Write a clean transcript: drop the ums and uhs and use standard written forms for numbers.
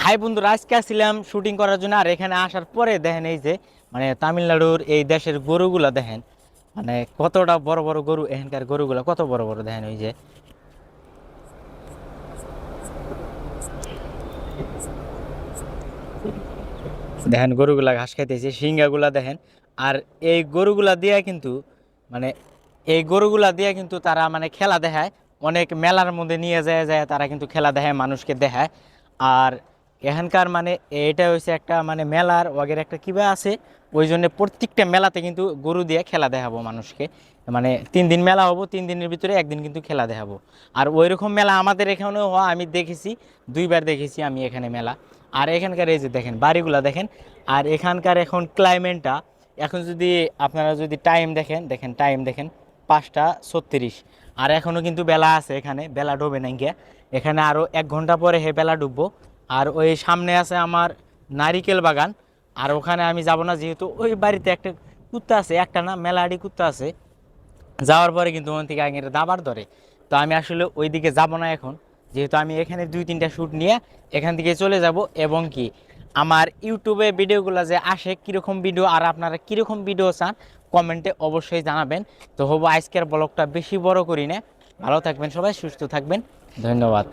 High বন্ধুরা, আজকে আসছিলাম শুটিং করার জন্য। আর এখানে আসার পরে দেখেন এই যে মানে তামিলনাড়ুর এই দেশের গরুগুলা দেখেন, মানে কতটা বড় বড় গরু। এখানকার গরুগুলা কত বড় বড় দেখেন, ওই যে দেখেন গরুগুলা ঘাস খাইতেছে, সিঙ্গাগুলা দেখেন। আর এই গরুগুলা দিয়ে কিন্তু মানে এই গরুগুলা দিয়ে কিন্তু তারা মানে খেলা দেখায়। অনেক মেলার মধ্যে নিয়ে যায় যায় তারা কিন্তু খেলা দেখায়, মানুষকে দেখায়। আর এখানকার মানে এটা হচ্ছে একটা মানে মেলার ওয়াগের একটা কিবা আছে। ওই জন্য প্রত্যেকটা মেলাতে কিন্তু গরু দিয়ে খেলা দেখাবো মানুষকে। মানে 3 দিন মেলা হবো, 3 দিনের ভিতরে একদিন কিন্তু খেলা দেখাবো। আর ওই রকম মেলা আমাদের এখানেও হয়, আমি দেখেছি, 2বার দেখেছি আমি এখানে মেলা। আর এখানকার এই যে দেখেন বাড়িগুলা দেখেন। আর এখানকার এখন ক্লাইমেটটা, এখন যদি আপনারা যদি টাইম দেখেন, দেখেন টাইম দেখেন 5টা 36। আর এখনও কিন্তু বেলা আছে, এখানে বেলা ডুবে নাই গিয়া। এখানে আরও 1 ঘন্টা পরে হে বেলা ডুববো। আর ওই সামনে আছে আমার নারিকেল বাগান। আর ওখানে আমি যাব না, যেহেতু ওই বাড়িতে একটা কুত্তা আছে, একটা না মেলাডি কুত্তা আছে। যাওয়ার পরে কিন্তু ওখান থেকে আগে দাবার ধরে। তো আমি আসলে ওই দিকে যাব না এখন, যেহেতু আমি এখানে 2-3টা শ্যুট নিয়ে এখান থেকে চলে যাব। এবং কি আমার ইউটিউবে ভিডিওগুলো যে আসে কীরকম ভিডিও, আর আপনারা কীরকম ভিডিও চান কমেন্টে অবশ্যই জানাবেন। তো হবো আজকের ব্লগটা বেশি বড় করি না। ভালো থাকবেন সবাই, সুস্থ থাকবেন, ধন্যবাদ।